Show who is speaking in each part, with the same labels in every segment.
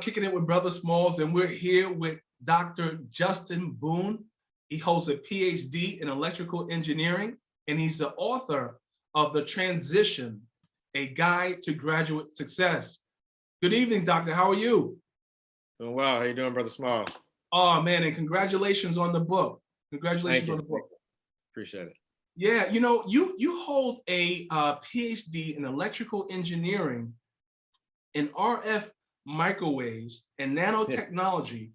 Speaker 1: Kicking It with Brother Smalls, and we're here with Dr. Justin Boone. He holds a PhD in electrical engineering, and he's the author of The Transition, A Guide to Graduate Success. Good evening, Doctor. How are you?
Speaker 2: Doing well. How you doing, Brother Small?
Speaker 1: Oh, man, and congratulations on the book. Congratulations on the book.
Speaker 2: Appreciate it.
Speaker 1: Yeah, you know, you hold a PhD in electrical engineering in RF microwaves and nanotechnology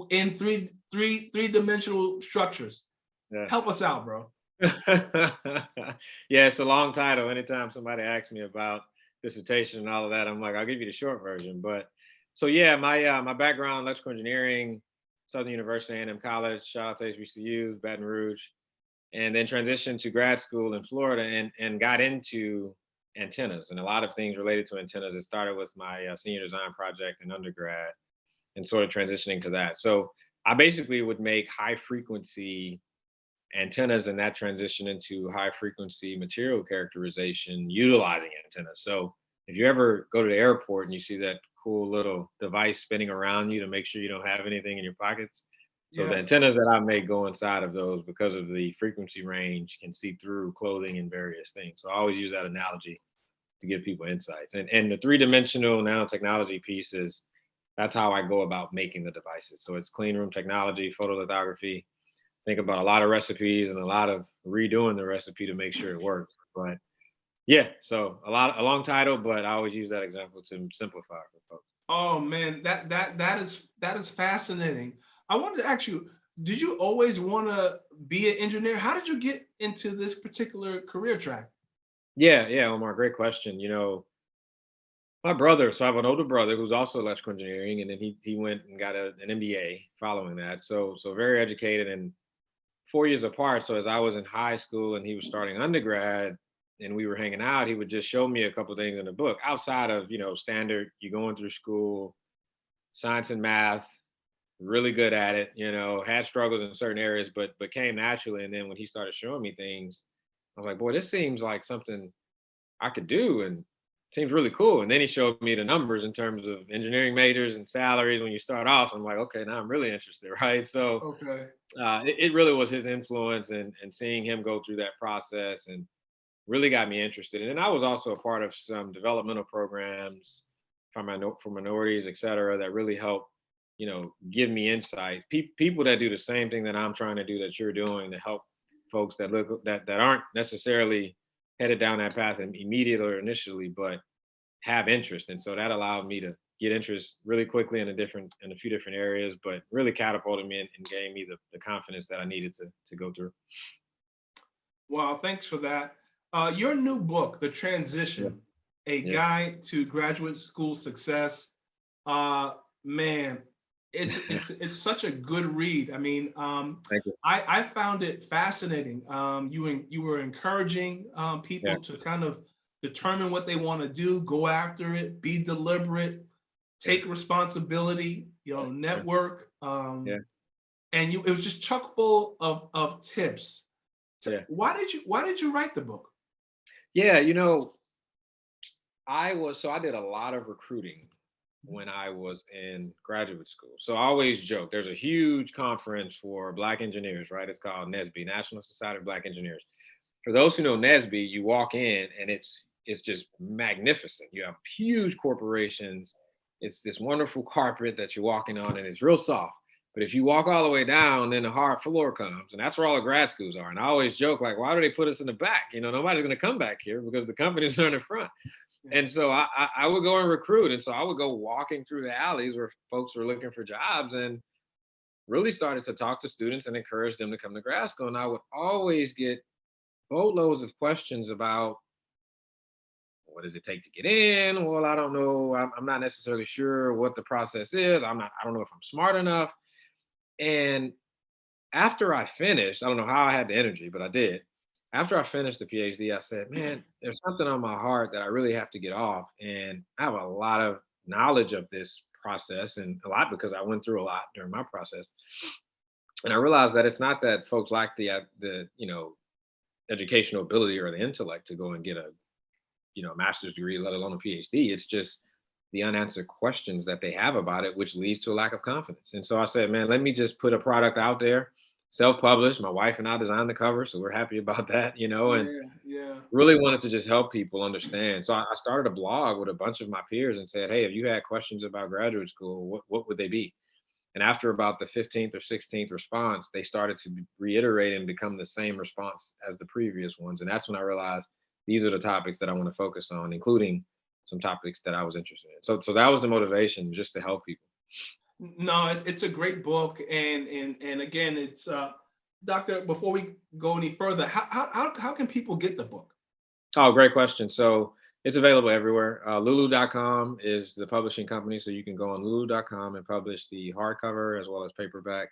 Speaker 1: in three-dimensional structures.
Speaker 2: Yeah.
Speaker 1: Help us out, bro.
Speaker 2: Yeah, it's a long title. Anytime somebody asks me about dissertation and all of that, I'm like, I'll give you the short version. But so yeah, my background, electrical engineering, Southern University, A&M College, shout out to HBCUs, Baton Rouge, and then transitioned to grad school in Florida and got into antennas and a lot of things related to antennas. It started with my senior design project in undergrad and sort of transitioning to that. So I basically would make high frequency antennas, and that transition into high frequency material characterization utilizing antennas. So if you ever go to the airport and you see that cool little device spinning around you to make sure you don't have anything in your pockets, so the antennas that I make go inside of those because of the frequency range, can see through clothing and various things. So I always use that analogy to give people insights. And the three-dimensional nanotechnology piece is, that's how I go about making the devices. So it's clean room technology, photolithography. Think about a lot of recipes and a lot of redoing the recipe to make sure it works. But yeah, so a long title, but I always use that example to simplify for folks.
Speaker 1: Oh man, that is fascinating. I wanted to ask you, did you always want to be an engineer? How did you get into this particular career track?
Speaker 2: Yeah, Omar, great question. You know, my brother, so I have an older brother who's also electrical engineering, and then he went and got an MBA following that. So very educated and 4 years apart. So as I was in high school and he was starting undergrad and we were hanging out, he would just show me a couple of things in the book outside of, standard, you going through school, science and math, really good at it, had struggles in certain areas, but came naturally. And then when he started showing me things, I was like, boy, this seems like something I could do and seems really cool. And then he showed me the numbers in terms of engineering majors and salaries when you start off. I'm like, okay, now I'm really interested, right? So it really was his influence and seeing him go through that process and really got me interested. And then I was also a part of some developmental programs for minorities, et cetera, that really helped, give me insight. People that do the same thing that I'm trying to do, that you're doing, to help folks that that aren't necessarily headed down that path immediately or initially, but have interest. And so that allowed me to get interest really quickly in a few different areas, but really catapulted me and gave me the confidence that I needed to go through.
Speaker 1: Wow, thanks for that. Your new book, The Transition, A Guide to Graduate School Success, man, it's such a good read. I mean,
Speaker 2: Thank you.
Speaker 1: I found it fascinating. You were encouraging people to kind of determine what they want to do, go after it, be deliberate, take responsibility, network. And it was just chock full of tips. So why did you write the book?
Speaker 2: Yeah, I did a lot of recruiting when I was in graduate school. So I always joke, there's a huge conference for Black engineers, right? It's called NSBE, National Society of Black Engineers. For those who know NSBE, you walk in and it's just magnificent. You have huge corporations. It's this wonderful carpet that you're walking on, and it's real soft. But if you walk all the way down, then the hard floor comes, and that's where all the grad schools are. And I always joke, like, why do they put us in the back? Nobody's going to come back here because the companies are in the front. And so I would go and recruit. And so I would go walking through the alleys where folks were looking for jobs and really started to talk to students and encourage them to come to grad school. And I would always get boatloads of questions about, what does it take to get in? Well, I don't know. I'm not necessarily sure what the process is. I don't know if I'm smart enough. And after I finished, I don't know how I had the energy, but I did. After I finished the PhD, I said, man, there's something on my heart that I really have to get off. And I have a lot of knowledge of this process, and a lot because I went through a lot during my process. And I realized that it's not that folks lack the educational ability or the intellect to go and get a master's degree, let alone a PhD. It's just the unanswered questions that they have about it, which leads to a lack of confidence. And so I said, man, let me just put a product out there, self-published. My wife and I designed the cover, so we're happy about that, and
Speaker 1: Yeah, yeah.
Speaker 2: really wanted to just help people understand. So I started a blog with a bunch of my peers and said, hey, if you had questions about graduate school, what would they be? And after about the 15th or 16th response, they started to reiterate and become the same response as the previous ones. And that's when I realized these are the topics that I want to focus on, including some topics that I was interested in. So that was the motivation, just to help people.
Speaker 1: No, it's a great book, and again, it's Doctor. Before we go any further, how can people get the book?
Speaker 2: Oh, great question. So it's available everywhere. Lulu.com is the publishing company. So you can go on Lulu.com and publish the hardcover as well as paperback.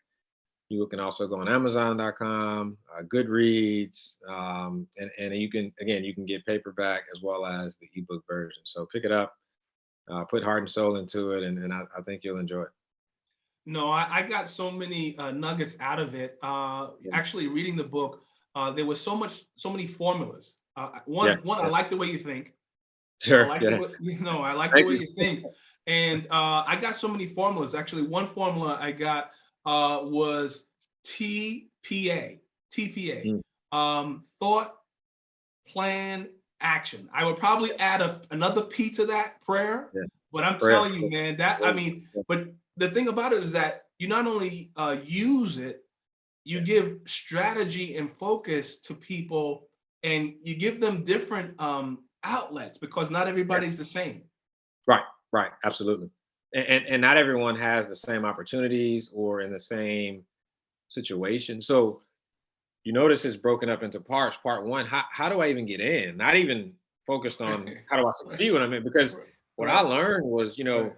Speaker 2: You can also go on Amazon.com, Goodreads, and you can, again, you can get paperback as well as the ebook version. So pick it up, put heart and soul into it, and I think you'll enjoy it.
Speaker 1: No, I got so many nuggets out of it.
Speaker 2: Yeah,
Speaker 1: Actually, reading the book, there was so many formulas.
Speaker 2: yeah,
Speaker 1: One, I
Speaker 2: yeah.
Speaker 1: like the way you think. I
Speaker 2: Sure.
Speaker 1: like the
Speaker 2: Yeah.
Speaker 1: way, I like the
Speaker 2: Thank
Speaker 1: way
Speaker 2: you.
Speaker 1: you think, and I got so many formulas. Actually, one formula I got was TPA, TPA,
Speaker 2: Mm,
Speaker 1: thought, plan, action. I would probably add another P to that, prayer.
Speaker 2: yeah.
Speaker 1: But I'm
Speaker 2: Prayer.
Speaker 1: telling you, man, that I mean,
Speaker 2: Yeah.
Speaker 1: but the thing about it is that you not only use it, you
Speaker 2: Yeah.
Speaker 1: give strategy and focus to people, and you give them different outlets because not
Speaker 2: Yeah.
Speaker 1: everybody's the same.
Speaker 2: Right. Right. Absolutely. And not everyone has the same opportunities or in the same situation. So you notice it's broken up into parts. Part one, how do I even get in? Not even focused on how do I
Speaker 1: Right,
Speaker 2: succeed when I'm in, because what I
Speaker 1: right,
Speaker 2: learned was,
Speaker 1: right.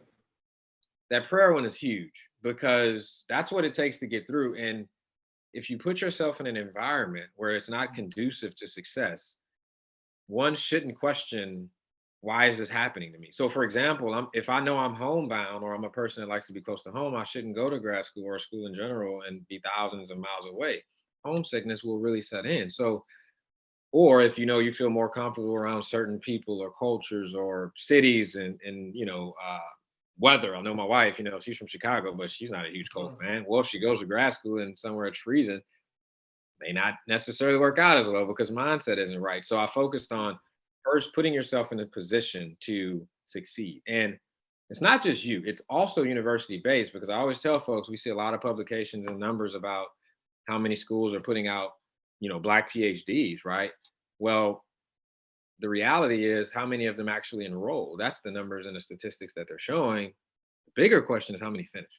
Speaker 2: that prayer one is huge because that's what it takes to get through. And if you put yourself in an environment where it's not conducive to success, one shouldn't question, why is this happening to me? So, for example, if I know I'm homebound or I'm a person that likes to be close to home, I shouldn't go to grad school or school in general and be thousands of miles away. Homesickness will really set in. So, or if you feel more comfortable around certain people or cultures or cities and weather. I know my wife, she's from Chicago, but she's not a huge cold fan. Well, if she goes to grad school and somewhere it's freezing, may not necessarily work out as well because mindset isn't right. So I focused on first putting yourself in a position to succeed. And it's not just you, it's also university based, because I always tell folks we see a lot of publications and numbers about how many schools are putting out, black PhDs, right? Well, the reality is how many of them actually enroll. That's the numbers and the statistics that they're showing. The bigger question is how many finish.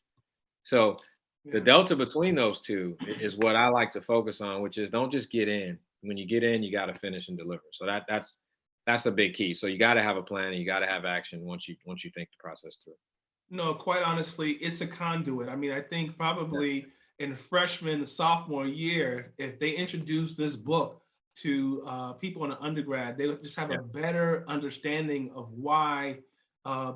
Speaker 2: So the
Speaker 1: Yeah.
Speaker 2: delta between those two is what I like to focus on, which is don't just get in. When you get in, you got to finish and deliver. So that's a big key. So you got to have a plan and you got to have action once you think the process through.
Speaker 1: No, quite honestly, it's a conduit. I mean, I think
Speaker 2: Yeah.
Speaker 1: probably in freshman, sophomore year, if they introduce this book to people in the undergrad, they'll just have a
Speaker 2: Yeah.
Speaker 1: better understanding of why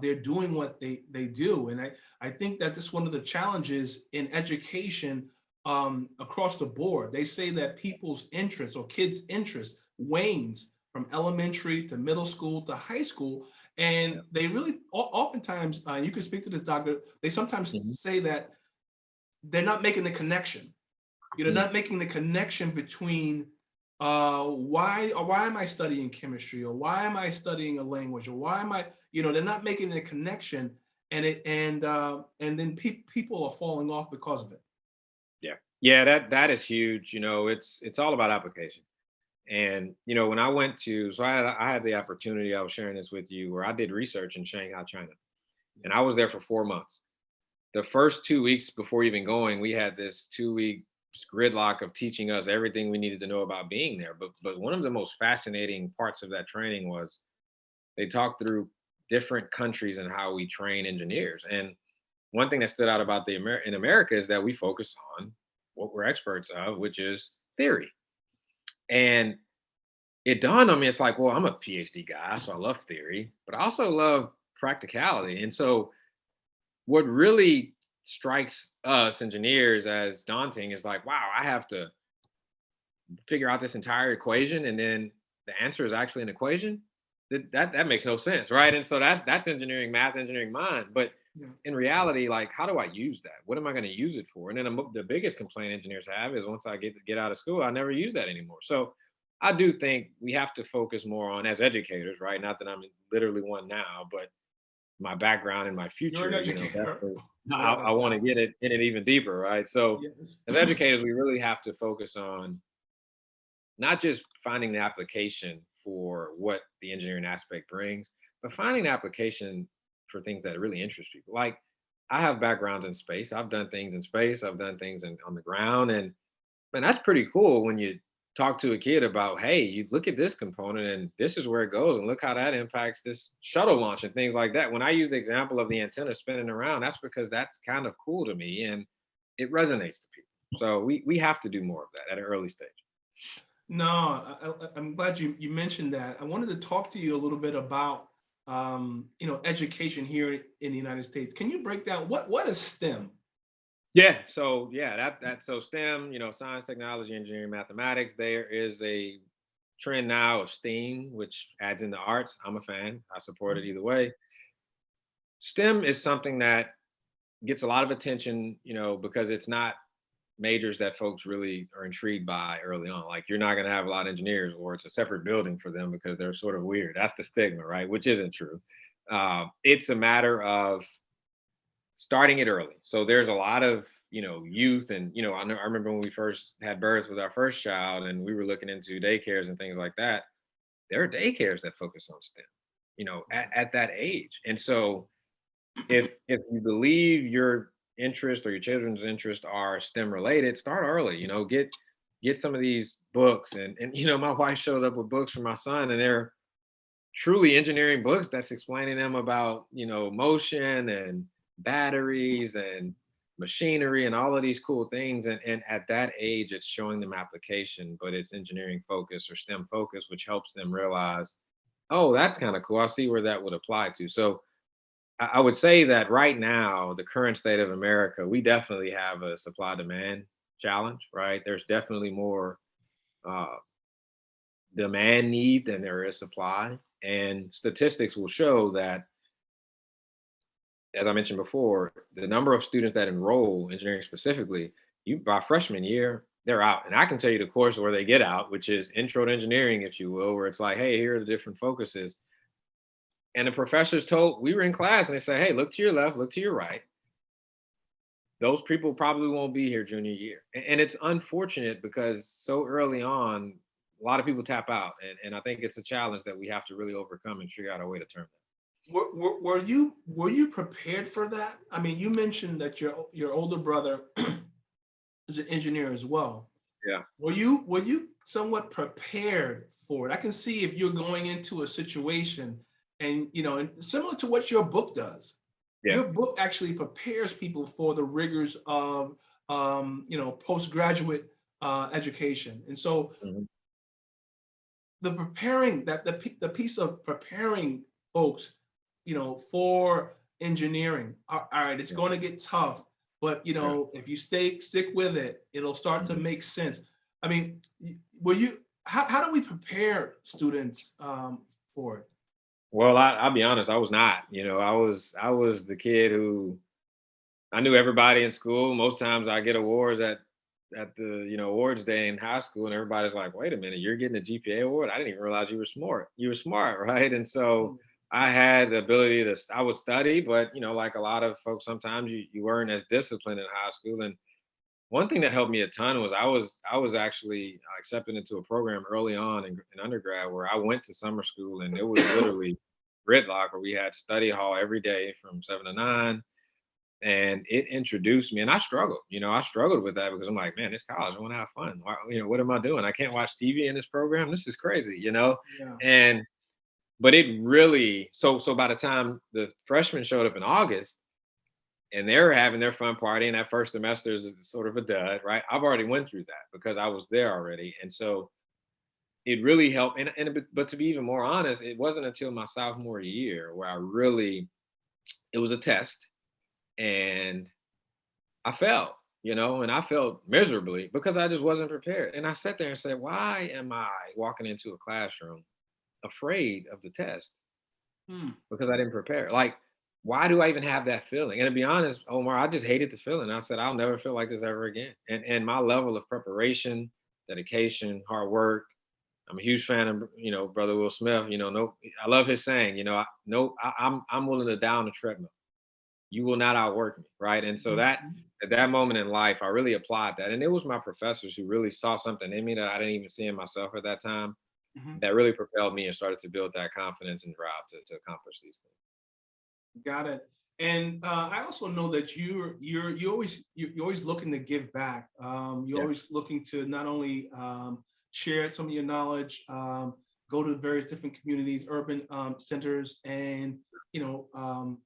Speaker 1: they're doing what they do. And I think that this is one of the challenges in education across the board. They say that people's interest or kids' interest wanes from elementary to middle school to high school, and
Speaker 2: Yeah.
Speaker 1: they really oftentimes, you can speak to this, doctor, they sometimes
Speaker 2: Mhm.
Speaker 1: say that they're not making the connection.
Speaker 2: Mm.
Speaker 1: Not making the connection between why am I studying chemistry, or why am I studying a language, or why am I, they're not making the connection, and then people are falling off because of it.
Speaker 2: Yeah. Yeah, that is huge. It's all about application. And when I went to, so I had the opportunity, I was sharing this with you, where I did research in Shanghai, China, and I was there for 4 months. The first 2 weeks before even going, we had this 2 week gridlock of teaching us everything we needed to know about being there. But one of the most fascinating parts of that training was they talked through different countries and how we train engineers. And one thing that stood out about in America is that we focus on what we're experts of, which is theory. And it dawned on me, it's like, well, I'm a PhD guy, so I love theory, but I also love practicality. And so what really strikes us engineers as daunting is like, wow, I have to figure out this entire equation, and then the answer is actually an equation. that makes no sense, right? And so that's engineering, math, engineering mind. But
Speaker 1: Yeah.
Speaker 2: in reality, like, how do I use that? What am I going to use it for? And then the biggest complaint engineers have is once I get out of school, I never use that anymore. So I do think we have to focus more on, as educators, right? Not that I'm literally one now, but my background and my
Speaker 1: You're an
Speaker 2: future,
Speaker 1: educator,
Speaker 2: definitely,
Speaker 1: without a
Speaker 2: I want to
Speaker 1: doubt.
Speaker 2: get it in it even deeper, right? So
Speaker 1: Yes.
Speaker 2: as educators, we really have to focus on not just finding the application for what the engineering aspect brings, but finding the application for things that really interest people. Like, I have backgrounds in space. I've done things in space. I've done things on the ground, and that's pretty cool when you talk to a kid about, hey, you look at this component and this is where it goes, and look how that impacts this shuttle launch and things like that. When I use the example of the antenna spinning around, that's because that's kind of cool to me and it resonates to people. So we have to do more of that at an early stage.
Speaker 1: No, I'm glad you mentioned that. I wanted to talk to you a little bit about education here in the United States. Can you break down what is STEM?
Speaker 2: Yeah. So yeah, that so STEM, science, technology, engineering, mathematics. There is a trend now of STEAM, which adds in the arts. I'm a fan. I support it either way. STEM is something that gets a lot of attention, because it's not majors that folks really are intrigued by early on. Like, you're not going to have a lot of engineers, or it's a separate building for them because they're sort of weird. That's the stigma, right? Which isn't true. It's a matter of starting it early. So there's a lot of youth, and I remember when we first had birth with our first child, and we were looking into daycares and things like that. There are daycares that focus on STEM, at that age, and so if you believe your interest or your children's interest are STEM related, start early. Get some of these books, and my wife showed up with books for my son, and they're truly engineering books that's explaining them about motion and batteries and machinery and all of these cool things. And at that age, it's showing them application, but it's engineering focus or STEM focus, which helps them realize, oh, that's kind of cool. I see where that would apply to. So I would say that right now, the current state of America, we definitely have a supply demand challenge, right? There's definitely more uh, demand need than there is supply. And statistics will show that, as I mentioned before, the number of students that enroll engineering specifically, you by freshman year, they're out. And I can tell you the course where they get out, which is intro to engineering, if you will, where it's like, hey, here are the different focuses. And the professors told, we were in class and they say, hey, look to your left, look to your right. Those people probably won't be here junior year. And it's unfortunate because so early on, a lot of people tap out. And I think it's a challenge that we have to really overcome and figure out a way to turn
Speaker 1: Were you prepared for that? I mean, you mentioned that your older brother is an engineer as well.
Speaker 2: that. Yeah.
Speaker 1: Were you somewhat prepared for it? I can see if you're going into a situation and and similar to what your book does.
Speaker 2: Yeah.
Speaker 1: Your book actually prepares people for the rigors of postgraduate education. And so
Speaker 2: Mhm.
Speaker 1: the preparing that the piece of preparing folks, for engineering. All right, it's
Speaker 2: Yeah.
Speaker 1: going to get tough, but
Speaker 2: Yeah.
Speaker 1: if you stick with it, it'll start to
Speaker 2: Mhm.
Speaker 1: make sense. I mean, were you? How do we prepare students for it?
Speaker 2: Well, I'll be honest, I was not. I was the kid who I knew everybody in school. Most times I get awards at the awards day in high school, and everybody's like, "Wait a minute, you're getting a GPA award? I didn't even realize you were smart. You were smart, right?" And so I had the ability to. I would study, but like a lot of folks, sometimes you weren't as disciplined in high school. And one thing that helped me a ton was I was actually accepted into a program early on in undergrad where I went to summer school, and it was literally gridlock where we had study hall every day from 7 to 9, and it introduced me. And I struggled with that because I'm like, man, this college, I want to have fun. What am I doing? I can't watch TV in this program. This is crazy.
Speaker 1: Yeah.
Speaker 2: And but it really, so by the time the freshmen showed up in August and they were having their fun party, and that first semester is sort of a dud, right? I've already went through that because I was there already. And so it really helped. But to be even more honest, it wasn't until my sophomore year where it was a test, and I felt, and I felt miserably because I just wasn't prepared. And I sat there and said, why am I walking into a classroom afraid of the test
Speaker 1: Hmm.
Speaker 2: because I didn't prepare. Like, why do I even have that feeling? And to be honest, Omar, I just hated the feeling. I said, I'll never feel like this ever again. And my level of preparation, dedication, hard work. I'm a huge fan of, Brother Will Smith. No, I love his saying. I'm willing to die on the treadmill. You will not outwork me, right? And so that
Speaker 1: Mhm.
Speaker 2: at that moment in life, I really applied that, and it was my professors who really saw something in me that I didn't even see in myself at that time.
Speaker 1: Mhm.
Speaker 2: That really propelled me and started to build that confidence and drive to accomplish these
Speaker 1: Got it. And I also know that you're always looking to give back. You're
Speaker 2: things.
Speaker 1: always looking to not only share some of your knowledge, go to various different communities, urban centers, and you know,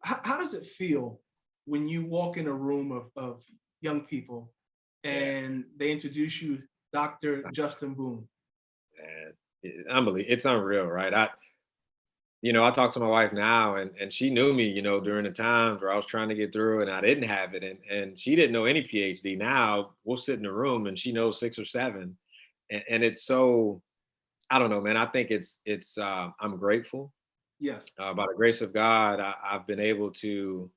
Speaker 1: how does it feel when you walk in a room of young people
Speaker 2: Yeah,
Speaker 1: and they introduce you Dr. Justin Boone?
Speaker 2: and unbelievable. It's unreal, right? I talk to my wife now, and she knew me, during the times where I was trying to get through and I didn't have it, and she didn't know any PhD. Now we'll sit in a room and she knows six or seven, and it's so, I don't know, man. I think it's I'm grateful.
Speaker 1: Yes.
Speaker 2: By the grace of God, I've been able to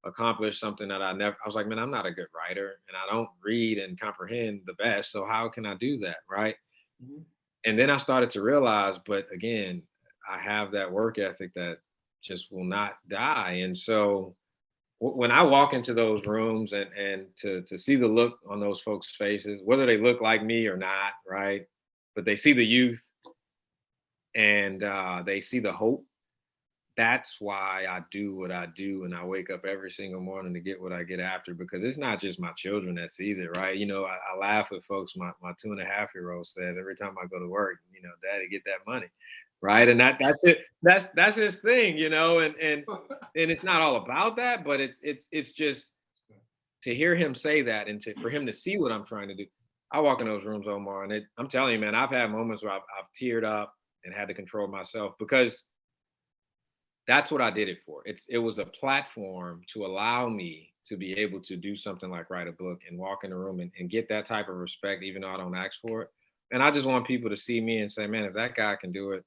Speaker 2: accomplish something that I was like, man, I'm not a good writer and I don't read and comprehend the best. So how can I do that? Right.
Speaker 1: Mhm.
Speaker 2: And then I started to realize, but again, I have that work ethic that just will not die. And so when I walk into those rooms and to see the look on those folks' faces, whether they look like me or not, right? But they see the youth and they see the hope. That's why I do what I do, and I wake up every single morning to get what I get after, because it's not just my children that sees it, right? I laugh with folks. My 2.5-year-old says every time I go to work, Daddy, get that money, right? And that's it. That's his thing, and it's not all about that, but it's just to hear him say that and for him to see what I'm trying to do. I walk in those rooms, Omar, and I'm telling you, man, I've had moments where I've teared up and had to control myself because that's what I did it for. It was a platform to allow me to be able to do something like write a book and walk in the room and get that type of respect, even though I don't ask for it. And I just want people to see me and say, man, if that guy can do it,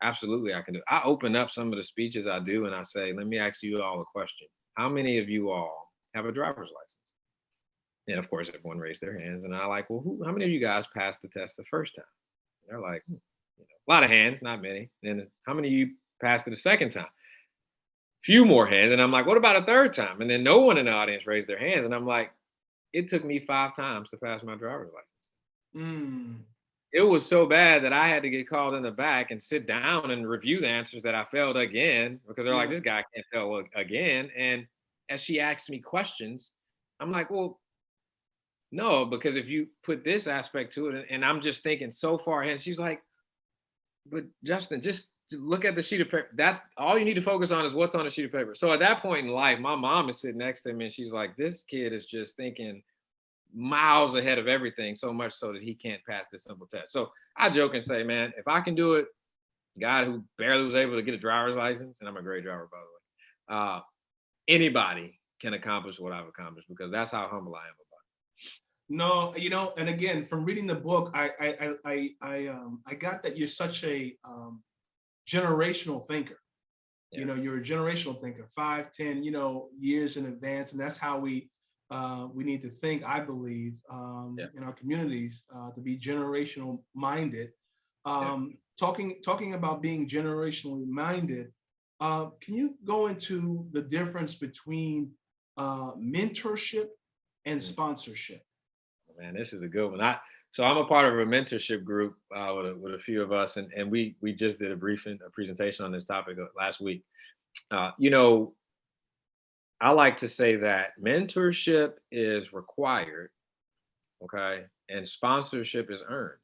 Speaker 2: absolutely I can do it. I open up some of the speeches I do and I say, let me ask you all a question. How many of you all have a driver's license? And of course, everyone raised their hands. And I like, well, how many of you guys passed the test the first time? And they're like, a lot of hands, not many. And how many of you passed it the second time? Few more hands. And I'm like, what about a third time? And then no one in the audience raised their hands. And I'm like, it took me 5 times to pass my driver's license.
Speaker 1: Mm.
Speaker 2: It was so bad that I had to get called in the back and sit down and review the answers that I failed again, because they're like,
Speaker 1: Yeah.
Speaker 2: this guy can't fail again. And as she asked me questions, I'm like, well, no, because if you put this aspect to it, and I'm just thinking so far ahead, she's like, but Justin, just look at the sheet of paper. That's all you need to focus on is what's on the sheet of paper. So at that point in life, my mom is sitting next to me and she's like, this kid is just thinking miles ahead of everything, so much so that he can't pass this simple test. So I joke and say, man, if I can do it, God who barely was able to get a driver's license, and I'm a great driver, by the way, anybody can accomplish what I've accomplished, because that's how humble I am about
Speaker 1: No, and again, from reading the book, I got that you're such a generational thinker.
Speaker 2: it. Yeah.
Speaker 1: You're a generational thinker, 5, 10, years in advance, and that's how we need to think. I believe
Speaker 2: Yeah.
Speaker 1: in our communities to be generational minded.
Speaker 2: Yeah.
Speaker 1: Talking about being generationally minded, can you go into the difference between mentorship and
Speaker 2: Mm.
Speaker 1: sponsorship?
Speaker 2: Man, this is a good one. So I'm a part of a mentorship group with a few of us, and we just did a presentation on this topic last week. Uh, you know, I like to say that mentorship is required, okay, and sponsorship is earned.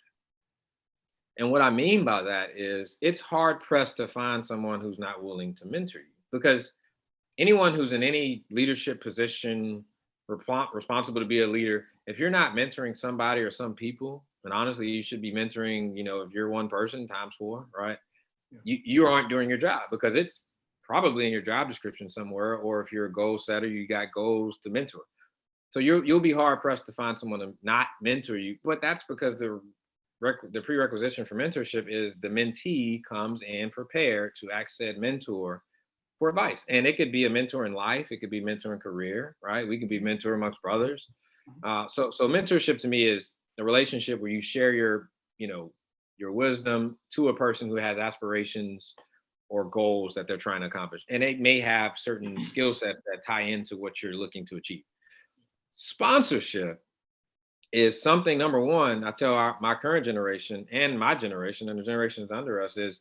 Speaker 2: And what I mean by that is it's hard pressed to find someone who's not willing to mentor you, because anyone who's in any leadership position, responsible to be a leader, if you're not mentoring somebody or some people, and honestly, you should be mentoring, if you're one person times four, right?
Speaker 1: Yeah.
Speaker 2: You aren't doing your job, because it's probably in your job description somewhere, or if you're a goal setter, you got goals to mentor. So you'll be hard pressed to find someone to not mentor you, but that's because the the prerequisite for mentorship is the mentee comes in prepared to ask said mentor for advice. And it could be a mentor in life, it could be mentor in career, right? We can be mentor amongst brothers. So mentorship to me is a relationship where you share your, your wisdom to a person who has aspirations or goals that they're trying to accomplish. And they may have certain skill sets that tie into what you're looking to achieve. Sponsorship is something, number one, I tell my current generation and my generation and the generations under us is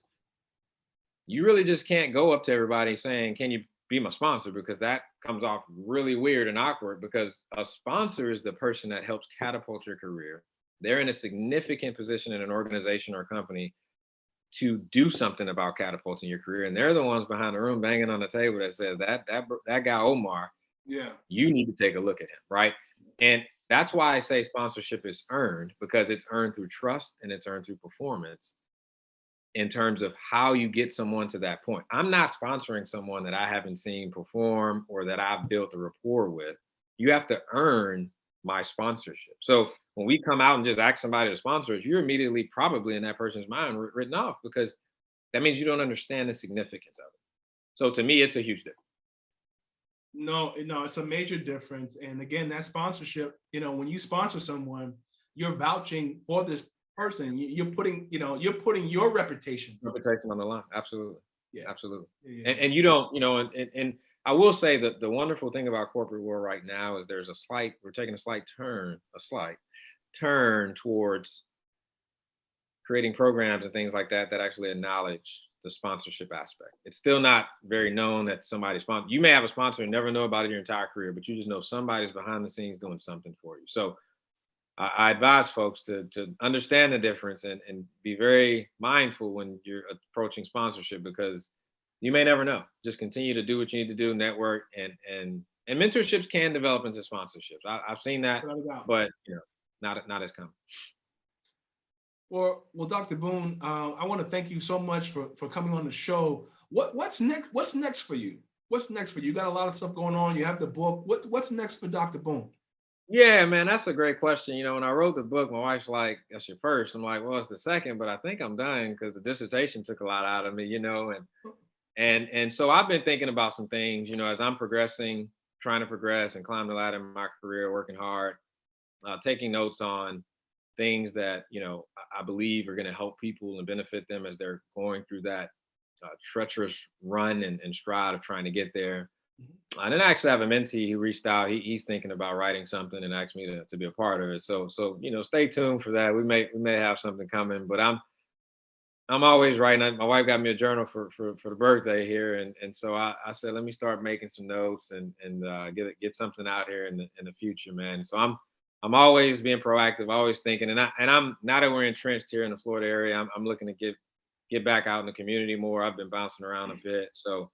Speaker 2: you really just can't go up to everybody saying, can you be my sponsor? Because that comes off really weird and awkward, because a sponsor is the person that helps catapult your career. They're in a significant position in an organization or company to do something about catapulting your career. And they're the ones behind the room banging on the table that says that guy Omar, you need to take a look at him, right? And that's why I say sponsorship is earned, because it's earned through trust and it's earned through performance in terms of how you get someone to that point. I'm not sponsoring someone that I haven't seen perform or that I've built a rapport with. You have to earn my sponsorship. So when we come out and just ask somebody to sponsor us, you're immediately probably in that person's mind written off, because that means you don't understand the significance of it. So to me, it's a huge difference.
Speaker 1: No, it's a major difference. And again, that sponsorship, when you sponsor someone, you're vouching for this person. You're putting your reputation
Speaker 2: on the line. Absolutely.
Speaker 1: Yeah.
Speaker 2: Absolutely.
Speaker 1: Yeah.
Speaker 2: And you don't, and I will say that the wonderful thing about corporate world right now is we're taking a slight turn towards creating programs and things like that actually acknowledge the sponsorship aspect. It's still not very known that somebody's sponsor. You may have a sponsor and never know about it your entire career, but you just know somebody's behind the scenes doing something for you. So I advise folks to understand the difference and be very mindful when you're approaching sponsorship, because you may never know. Just continue to do what you need to do, network, and mentorships can develop into sponsorships. I've seen that, but not as common.
Speaker 1: Well, Dr. Boone, I want to thank you so much for coming on the show. What's next? What's next for you? What's next for you? You got a lot of stuff going on. You have the book. What's next for Dr. Boone?
Speaker 2: Yeah, man, that's a great question. When I wrote the book, my wife's like, "That's your first." I'm like, "Well, it's the second, but I think I'm done because the dissertation took a lot out of me, and so I've been thinking about some things, as I'm progressing, trying to progress and climb the ladder in my career, working hard, taking notes on things that I believe are going to help people and benefit them as they're going through that treacherous run and stride of trying to get there. And then I actually have a mentee who reached out. He's thinking about writing something and asked me to be a part of it. So stay tuned for that. We may have something coming, but I'm always writing. My wife got me a journal for the birthday here, and so I said, let me start making some notes and get something out here in the future, man. So I'm always being proactive, always thinking, and I'm now that we're entrenched here in the Florida area, I'm looking to get back out in the community more. I've been bouncing around a bit, so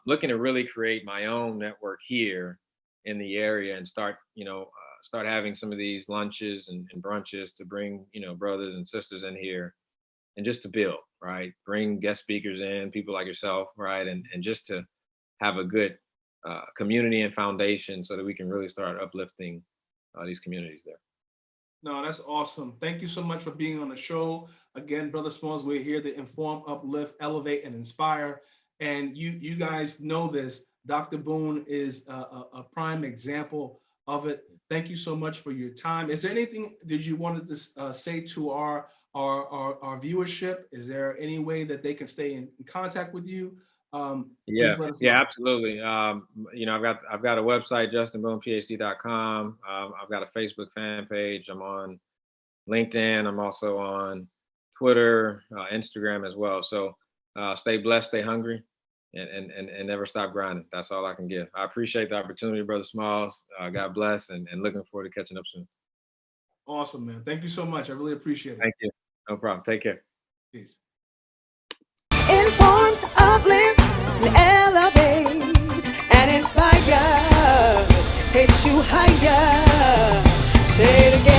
Speaker 2: looking to really create my own network here in the area and start having some of these lunches and brunches to bring brothers and sisters in here, and just to build, right? Bring guest speakers in, people like yourself, right? And just to have a good community and foundation so that we can really start uplifting these communities there.
Speaker 1: No, that's awesome. Thank you so much for being on the show. Again, Brother Smalls, we're here to inform, uplift, elevate, and inspire. And you guys know this. Dr. Boone is a prime example of it. Thank you so much for your time. Is there anything that you wanted to say to our viewership? Is there any way that they can stay in contact with you?
Speaker 2: Yeah, absolutely. I've got a website, justinboonephd.com. I've got a Facebook fan page. I'm on LinkedIn. I'm also on Twitter, Instagram as well. So stay blessed, stay hungry, and never stop grinding. That's all I can give. I appreciate the opportunity, Brother Smalls. God bless, and looking forward to catching up soon.
Speaker 1: Awesome, man. Thank you so much. I really appreciate it.
Speaker 2: Thank you. No problem. Take care.
Speaker 1: Peace.
Speaker 3: Informs, uplifts, and elevates, and inspires, takes you higher. Say it again.